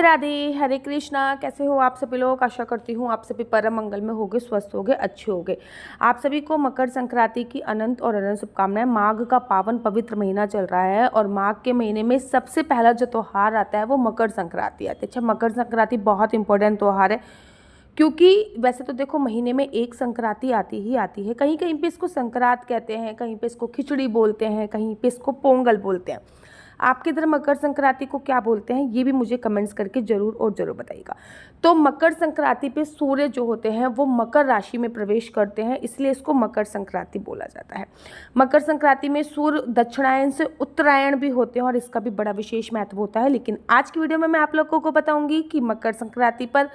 राधे हरे कृष्णा। कैसे हो आप सभी लोग? आशा करती हूँ आप सभी परम मंगल में होगे, स्वस्थ होगे, अच्छे होगे। आप सभी को मकर संक्रांति की अनंत और अनंत शुभकामनाएं। माघ का पावन पवित्र महीना चल रहा है और माघ के महीने में सबसे पहला जो त्योहार आता है वो मकर संक्रांति आती है। अच्छा, मकर संक्रांति बहुत इंपॉर्टेंट त्योहार है क्योंकि वैसे तो देखो महीने में एक संक्रांति आती ही आती है। कहीं कहीं पे इसको संक्रांत कहते हैं, कहीं पे इसको खिचड़ी बोलते हैं, कहीं पे इसको पोंगल बोलते हैं। आपके इधर मकर संक्रांति को क्या बोलते हैं ये भी मुझे कमेंट्स करके जरूर और जरूर बताइएगा। तो मकर संक्रांति पे सूर्य जो होते हैं वो मकर राशि में प्रवेश करते हैं, इसलिए इसको मकर संक्रांति बोला जाता है। मकर संक्रांति में सूर्य दक्षिणायन से उत्तरायण भी होते हैं और इसका भी बड़ा विशेष महत्व होता है। लेकिन आज की वीडियो में मैं आप लोगों को बताऊंगी कि मकर संक्रांति पर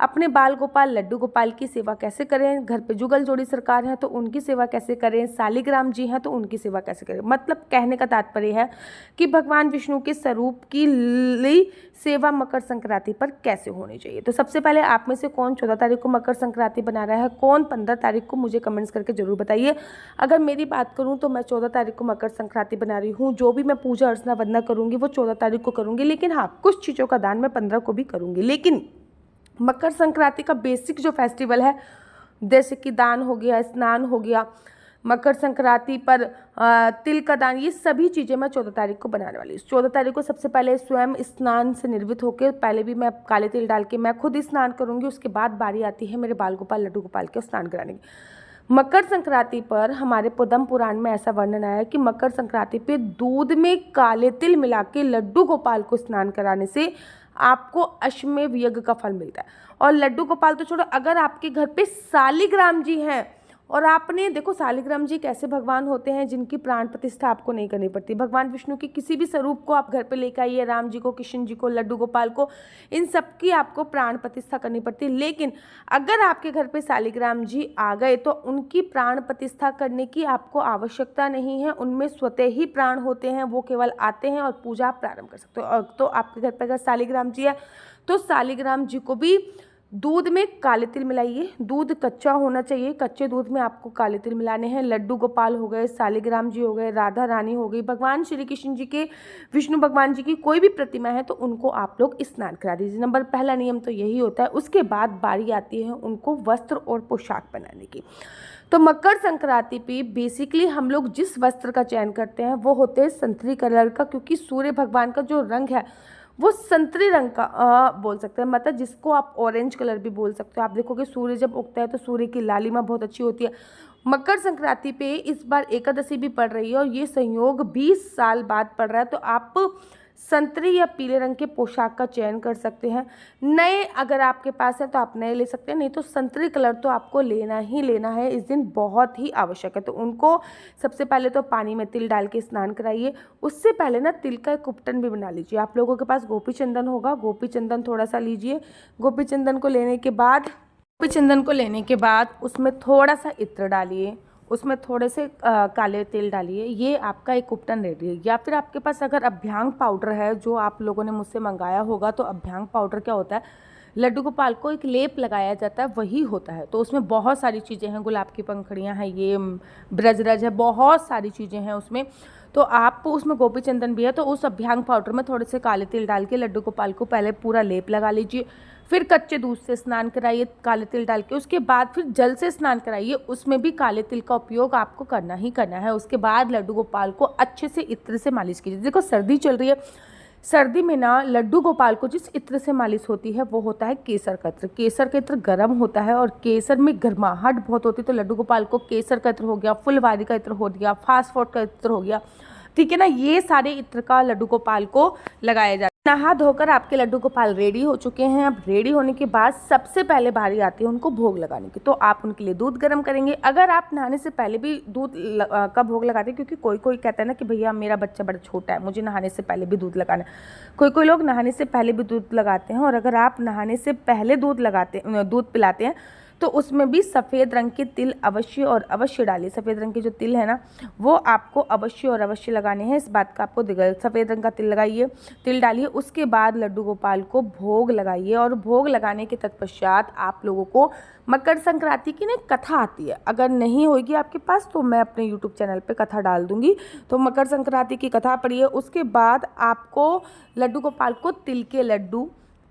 अपने बाल गोपाल लड्डू गोपाल की सेवा कैसे करें, घर पे जुगल जोड़ी सरकार है तो उनकी सेवा कैसे करें, सालिग्राम जी हैं तो उनकी सेवा कैसे करें। मतलब कहने का तात्पर्य है कि भगवान विष्णु के स्वरूप की सेवा मकर संक्रांति पर कैसे होनी चाहिए। तो सबसे पहले आप में से कौन 14 तारीख को मकर संक्रांति बना रहा है, कौन 15 तारीख को, मुझे कमेंट्स करके जरूर बताइए। अगर मेरी बात करूँ तो मैं 14 तारीख को मकर संक्रांति बना रही हूँ। जो भी मैं पूजा अर्चना वंदना करूँगी वो 14 तारीख को करूँगी, लेकिन हाँ कुछ चीज़ों का दान मैं 15 को भी करूँगी। लेकिन मकर संक्रांति का बेसिक जो फेस्टिवल है जैसे कि दान हो गया, स्नान हो गया, मकर संक्रांति पर तिल का दान, ये सभी चीज़ें मैं 14 तारीख को बनाने वाली हूँ। 14 तारीख को सबसे पहले स्वयं स्नान से निर्वित होकर पहले भी मैं काले तिल डाल के मैं खुद ही स्नान करूँगी। उसके बाद बारी आती है मेरे बाल गोपाल लड्डू गोपाल के स्नान कराने की। मकर संक्रांति पर हमारे पद्म पुराण में ऐसा वर्णन आया है कि मकर संक्रांति पे दूध में काले तिल मिला के लड्डू गोपाल को स्नान कराने से आपको अश्वमेध यज्ञ का फल मिलता है। और लड्डू गोपाल तो छोड़ो, अगर आपके घर पे सालिग्राम जी हैं और आपने देखो सालिग्राम जी कैसे भगवान होते हैं जिनकी प्राण प्रतिष्ठा आपको नहीं करनी पड़ती। भगवान विष्णु के किसी भी स्वरूप को आप घर पे लेकर आइए, राम जी को, कृष्ण जी को, लड्डू गोपाल को, इन सब की आपको प्राण प्रतिष्ठा करनी पड़ती है। लेकिन अगर आपके घर पे सालिग्राम जी आ गए तो उनकी प्राण प्रतिष्ठा करने की आपको आवश्यकता नहीं है, उनमें स्वतः ही प्राण होते हैं, वो केवल आते हैं और पूजा प्रारंभ कर सकते हो। तो आपके घर पर अगर सालिग्राम जी है तो सालिग्राम जी को भी दूध में काले तिल मिलाइए। दूध कच्चा होना चाहिए, कच्चे दूध में आपको काले तिल मिलाने हैं। लड्डू गोपाल हो गए, सालिग्राम जी हो गए, राधा रानी हो गई, भगवान श्री कृष्ण जी के, विष्णु भगवान जी की कोई भी प्रतिमा है तो उनको आप लोग स्नान करा दीजिए। नंबर पहला नियम तो यही होता है। उसके बाद बारी आती है उनको वस्त्र और पोशाक बनाने की। तो मकर संक्रांति पे बेसिकली हम लोग जिस वस्त्र का चयन करते हैं वो होते हैं संतरी कलर का, क्योंकि सूर्य भगवान का जो रंग है वो संतरी रंग का बोल सकते हैं, मतलब जिसको आप ऑरेंज कलर भी बोल सकते हो। आप देखोगे सूर्य जब उगता है तो सूर्य की लालिमा बहुत अच्छी होती है। मकर संक्रांति पे इस बार एकादशी भी पड़ रही है और ये संयोग 20 साल बाद पड़ रहा है, तो आप संतरी या पीले रंग के पोशाक का चयन कर सकते हैं। नए अगर आपके पास है तो आप नए ले सकते हैं, नहीं तो संतरी कलर तो आपको लेना ही लेना है, इस दिन बहुत ही आवश्यक है। तो उनको सबसे पहले तो पानी में तिल डाल के स्नान कराइए। उससे पहले ना तिल का एक उपटन भी बना लीजिए। आप लोगों के पास गोपी चंदन होगा, गोपी चंदन थोड़ा सा लीजिए। गोपी चंदन को लेने के बाद उसमें थोड़ा सा इत्र डालिए, उसमें थोड़े से काले तिल डालिए। ये आपका एक उपटन रेडी है। या फिर आपके पास अगर अभ्यांग पाउडर है जो आप लोगों ने मुझसे मंगाया होगा, तो अभ्यांग पाउडर क्या होता है, लड्डू गोपाल को एक लेप लगाया जाता है, वही होता है। तो उसमें बहुत सारी चीज़ें हैं, गुलाब की पंखड़ियाँ हैं, ये ब्रजरज है, बहुत सारी चीज़ें हैं उसमें। तो आप उसमें गोपी चंदन भी है, तो उस अभ्यांग पाउडर में थोड़े से काले तिल डाल के लड्डू गोपाल को पहले पूरा लेप लगा लीजिए। फिर कच्चे दूध से स्नान कराइए काले तिल डाल के। उसके बाद फिर जल से स्नान कराइए, उसमें भी काले तिल का उपयोग आपको करना ही करना है। उसके बाद लड्डू गोपाल को अच्छे से इत्र से मालिश कीजिए। देखो सर्दी चल रही है, सर्दी में ना लड्डू गोपाल को जिस इत्र से मालिश होती है वो होता है केसर का इत्र। केसर का इत्र गर्म होता है और केसर में गर्माहट बहुत होती है, तो लड्डू गोपाल को केसर का इत्र हो गया, फुलवारी का इत्र हो गया, फास्फोट का इत्र हो गया, ठीक है ना, ये सारे इत्र का लड्डू गोपाल को लगाया जाता है। नहा धोकर आपके लड्डू गोपाल रेडी हो चुके हैं। अब रेडी होने के बाद सबसे पहले बारी आती है उनको भोग लगाने की। तो आप उनके लिए दूध गर्म करेंगे। अगर आप नहाने से पहले भी दूध का भोग लगाते हैं, क्योंकि कोई कोई कहता है ना कि भैया मेरा बच्चा बड़ा छोटा है, मुझे नहाने से पहले भी दूध लगाना है। कोई लोग नहाने से पहले भी दूध लगाते हैं। और अगर आप नहाने से पहले दूध पिलाते हैं तो उसमें भी सफ़ेद रंग के तिल अवश्य और अवश्य डालिए। सफ़ेद रंग के जो तिल है ना वो आपको अवश्य और अवश्य लगाने हैं, इस बात का आपको सफ़ेद रंग का तिल लगाइए, तिल डालिए। उसके बाद लड्डू गोपाल को भोग लगाइए और भोग लगाने के तत्पश्चात आप लोगों को मकर संक्रांति की ना कथा आती है, अगर नहीं होगी आपके पास तो मैं अपने यूट्यूब चैनल पे कथा डाल दूंगी, तो मकर संक्रांति की कथा पढ़िए। उसके बाद आपको लड्डू गोपाल को तिल के लड्डू,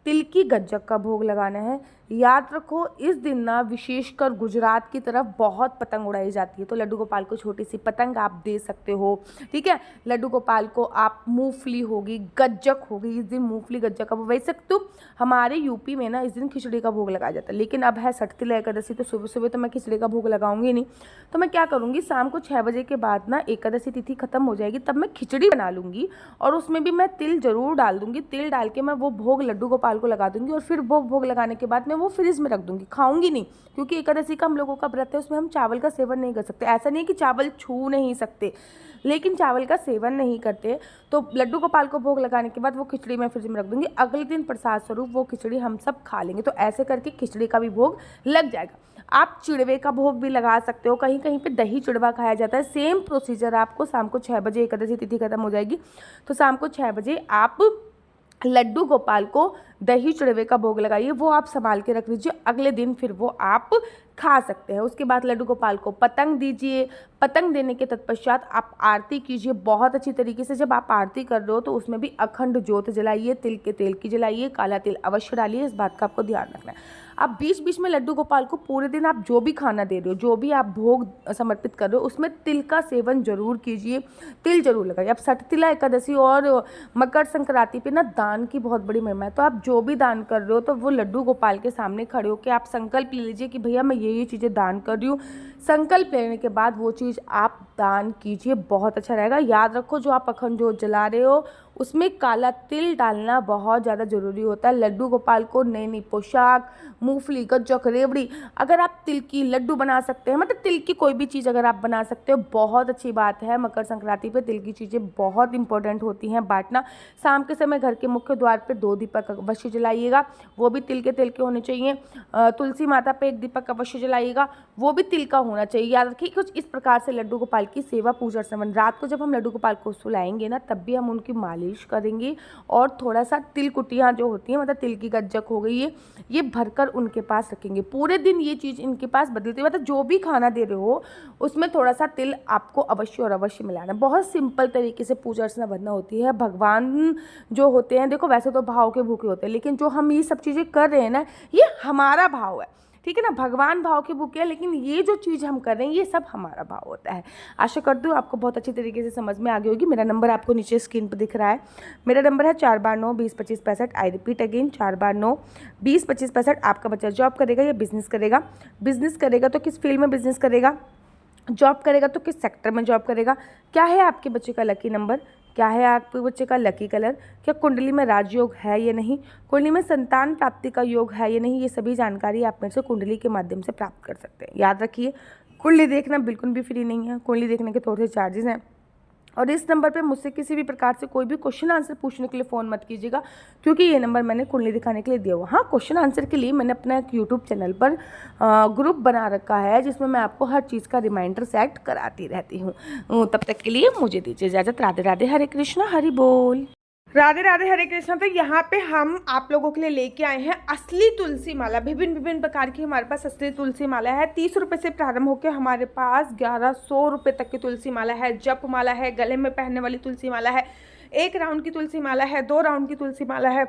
तिल की गज्जक का भोग लगाना है। याद रखो इस दिन ना विशेषकर गुजरात की तरफ बहुत पतंग उड़ाई जाती है, तो लड्डू गोपाल को छोटी सी पतंग आप दे सकते हो, ठीक है। लड्डू गोपाल को आप मूंगफली होगी, गज्जक होगी, इस दिन मूंगफली गज्जक का भोग। वैसे तो हमारे यूपी में ना इस दिन खिचड़ी का भोग लगाया जाता है, लेकिन अब है षठ तिल एकादशी, तो सुबह सुबह तो मैं खिचड़ी का भोग लगाऊंगी नहीं। तो मैं क्या करूँगी, शाम को 6 बजे के बाद ना एकादशी तिथि खत्म हो जाएगी, तब मैं खिचड़ी बना लूँगी और उसमें भी मैं तिल जरूर डाल दूँगी। तिल डाल के मैं वो भोग लड्डू गोपाल को लगा दूँगी और फिर वो भोग लगाने के बाद मैं वो फ्रिज में रख दूँगी, खाऊंगी नहीं, क्योंकि एकादशी का हम लोगों का व्रत है, उसमें हम चावल का सेवन नहीं कर सकते। ऐसा नहीं है कि चावल छू नहीं सकते, लेकिन चावल का सेवन नहीं करते। तो लड्डू गोपाल को भोग लगाने के बाद वो खिचड़ी मैं फ्रिज में रख दूँगी, अगले दिन प्रसाद स्वरूप वो खिचड़ी हम सब खा लेंगे। तो ऐसे करके खिचड़ी का भी भोग लग जाएगा। आप चिड़वे का भोग भी लगा सकते हो, कहीं कहीं पे दही चिड़वा खाया जाता है। सेम प्रोसीजर आपको शाम को 6 बजे एकादशी तिथि खत्म हो जाएगी, तो शाम को 6 बजे आप लड्डू गोपाल को दही चिड़वे का भोग लगाइए, वो आप संभाल के रख लीजिए, अगले दिन फिर वो आप खा सकते हैं। उसके बाद लड्डू गोपाल को पतंग दीजिए। पतंग देने के तत्पश्चात आप आरती कीजिए बहुत अच्छी तरीके से। जब आप आरती कर रहे हो तो उसमें भी अखंड ज्योत जलाइए, तिल के तेल की जलाइए, काला तिल अवश्य डालिए, इस बात का आपको ध्यान रखना है। आप बीच बीच में लड्डू गोपाल को पूरे दिन आप जो भी खाना दे रहे हो, जो भी आप भोग समर्पित कर रहे हो, उसमें तिल का सेवन जरूर कीजिए, तिल जरूर लगाइए। आप षठ तिला एकादशी और मकर संक्रांति पे ना दान की बहुत बड़ी महिमा है, तो आप जो भी दान कर रहे हो तो वो लड्डू गोपाल के सामने खड़े होकर आप संकल्प ले लीजिए कि भैया मैं ये चीज़ें दान कर रही हूँ। संकल्प लेने के बाद वो चीज़ आप दान कीजिए, बहुत अच्छा रहेगा। याद रखो जो आप अखंड ज्योत जला रहे हो उसमें काला तिल डालना बहुत ज़्यादा ज़रूरी होता है। लड्डू गोपाल को नई नई पोशाक, मूंगफली, गज्जक, रेवड़ी, अगर आप तिल की लड्डू बना सकते हैं, मतलब तिल की कोई भी चीज़ अगर आप बना सकते हो बहुत अच्छी बात है। मकर संक्रांति पे तिल की चीज़ें बहुत इंपॉर्टेंट होती हैं बांटना। शाम के समय घर के मुख्य द्वार पर 2 दीपक अवश्य जलाइएगा, वो भी तिल के होने चाहिए। तुलसी माता पे 1 दीपक अवश्य जलाइएगा, वो भी तिल का होना चाहिए। याद रखिए कुछ इस प्रकार से लड्डू गोपाल की सेवा पूजा अर्चना। रात को जब हम लड्डू गोपाल को सुलाएंगे ना, तब भी हम उनकी मालिश करेंगे और थोड़ा सा तिल कुटियाँ जो होती हैं, मतलब तिल की गज्जक हो गई है, ये भरकर उनके पास रखेंगे। पूरे दिन ये चीज़ इनके पास बदलती है, मतलब जो भी खाना दे रहे हो उसमें थोड़ा सा तिल आपको अवश्य और अवश्य मिलाना। बहुत सिंपल तरीके से पूजा अर्चना बनना होती है। भगवान जो होते हैं, देखो वैसे तो भाव के भूखे होते हैं, लेकिन जो हम ये सब चीज़ें कर रहे हैं ना, ये हमारा भाव है, ठीक है ना। भगवान भाव के भूखे हैं, लेकिन ये जो चीज़ हम कर रहे हैं ये सब हमारा भाव होता है। आशा करती हूँ आपको बहुत अच्छी तरीके से समझ में आ गई होगी। मेरा नंबर आपको नीचे स्क्रीन पर दिख रहा है। मेरा नंबर है 4/9-20-25-65। I repeat again 4/9-20-25-65। आपका बच्चा जॉब करेगा या बिजनेस करेगा? बिजनेस करेगा तो किस फील्ड में बिजनेस करेगा? जॉब करेगा तो किस सेक्टर में जॉब करेगा? क्या है आपके बच्चे का लकी नंबर? क्या है आपके बच्चे का लकी कलर? क्या कुंडली में राजयोग है या नहीं? कुंडली में संतान प्राप्ति का योग है या नहीं? ये सभी जानकारी आप मेरे से कुंडली के माध्यम से प्राप्त कर सकते हैं। याद रखिए कुंडली देखना बिल्कुल भी फ्री नहीं है, कुंडली देखने के थोड़े से चार्जेस हैं। और इस नंबर पे मुझसे किसी भी प्रकार से कोई भी क्वेश्चन आंसर पूछने के लिए फ़ोन मत कीजिएगा, क्योंकि ये नंबर मैंने कुंडली दिखाने के लिए दिया हुआ। हाँ, क्वेश्चन आंसर के लिए मैंने अपना एक यूट्यूब चैनल पर ग्रुप बना रखा है, जिसमें मैं आपको हर चीज़ का रिमाइंडर सेट कराती रहती हूँ। तब तक के लिए मुझे दीजिए इजाज़त। राधे राधे, हरे कृष्णा, हरि बोल। राधे राधे, हरे कृष्णा। तो यहाँ पे हम आप लोगों के लिए लेके आए हैं असली तुलसी माला। विभिन्न प्रकार की हमारे पास असली तुलसी माला है। 30 रुपये से प्रारंभ होकर हमारे पास 1100 रुपये तक की तुलसी माला है। जप माला है, गले में पहनने वाली तुलसी माला है, 1 राउंड की तुलसी माला है, 2 राउंड की तुलसी माला है,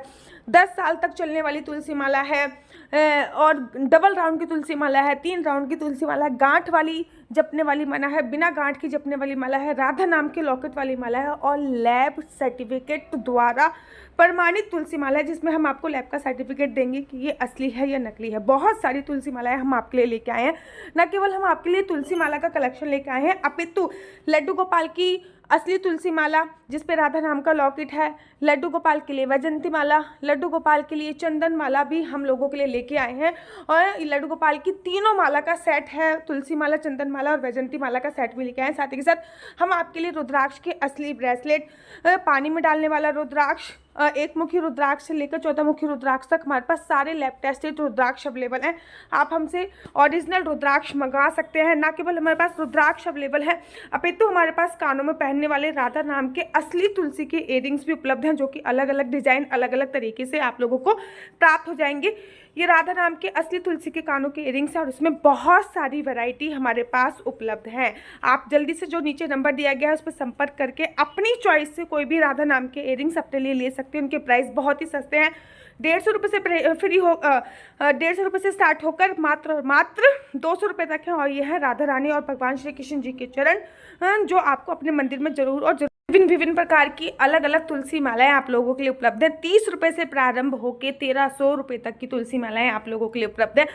10 साल तक चलने वाली तुलसी माला है, और डबल राउंड की तुलसी माला है, 3 राउंड की तुलसी माला है, गांठ वाली जपने वाली माला है, बिना गांठ की जपने वाली माला है, राधा नाम के लॉकेट वाली माला है, और लैब सर्टिफिकेट द्वारा प्रमाणित तुलसी माला है, जिसमें हम आपको लैब का सर्टिफिकेट देंगे कि ये असली है या नकली है। बहुत सारी तुलसी मालाएं हम आपके लिए लेके आए हैं। न केवल हम आपके लिए तुलसी माला का कलेक्शन लेके आए हैं, अपितु लड्डू गोपाल की असली तुलसी माला जिसपे राधा नाम का लॉकेट है, लड्डू गोपाल के लिए वैजंती माला, लड्डू गोपाल के लिए चंदन माला भी हम लोगों के लिए लेके आए हैं। और लड्डू गोपाल की तीनों माला का सेट है, तुलसी माला, चंदन माला और वैजंती माला का सेट भी लेके आए हैं। साथ ही के साथ हम आपके लिए रुद्राक्ष के असली ब्रेसलेट, पानी में डालने वाला रुद्राक्ष, 1 मुखी रुद्राक्ष से लेकर 14 मुखी रुद्राक्ष तक हमारे पास सारे लैब टेस्टेड रुद्राक्ष अवेलेबल हैं। आप हमसे ओरिजिनल रुद्राक्ष मंगा सकते हैं। ना केवल हमारे पास रुद्राक्ष अवेलेबल है, अपितु हमारे पास कानों में पहनने वाले राधा नाम के असली तुलसी के इयररिंग्स भी उपलब्ध हैं, जो कि अलग अलग डिजाइन, अलग अलग तरीके से आप लोगों को प्राप्त हो जाएंगे। ये राधा नाम के असली तुलसी के कानों के इयररिंग्स हैं और इसमें बहुत सारी वैरायटी हमारे पास उपलब्ध है। आप जल्दी से जो नीचे नंबर दिया गया है उस पर संपर्क करके अपनी चॉइस से कोई भी राधा नाम के इयररिंग्स अपने लिए ले सकते हैं। उनके प्राइस बहुत ही सस्ते हैं। 150 रुपये से फ्री हो 150 रुपये से स्टार्ट होकर मात्र 200 रुपये तक है। और यह है राधा रानी और भगवान श्री कृष्ण जी के चरण, जो आपको अपने मंदिर में जरूर और विभिन्न प्रकार की अलग अलग तुलसी मालाएं आप लोगों के लिए उपलब्ध है। 30 रुपये से प्रारंभ होकर 1300 रुपये तक की तुलसी मालाएं आप लोगों के लिए उपलब्ध है।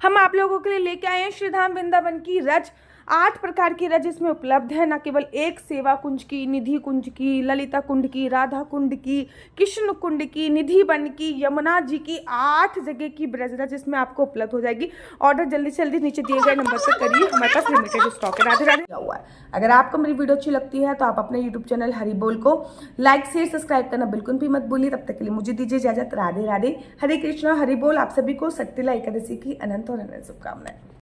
हम आप लोगों के लिए लेके आए हैं श्रीधाम वृंदावन की रज, 8 प्रकार की रज इसमें उपलब्ध है। न केवल एक सेवा कुंज की, निधि कुंज की, ललिता कुंड की, राधा कुंड की, कृष्ण कुंड की, निधि वन की, यमुना जी की, 8 जगह की ब्रज रज इसमें आपको उपलब्ध हो जाएगी। ऑर्डर जल्दी से जल्दी नीचे दिए गए नंबर पर करिए, हमारे पास लिमिटेड स्टॉक है। राधे राधे हुआ है। अगर आपको मेरी वीडियो अच्छी लगती है तो आप अपने यूट्यूब चैनल हरि बोल को लाइक शेयर सब्सक्राइब करना बिल्कुल भी मत भूलिए। तब तक के लिए मुझे दीजिए इजाजत। राधे राधे, हरे कृष्णा, हरि बोल। आप सभी को शक्तिला एकादशी की अनंत और अनंत शुभकामनाएं।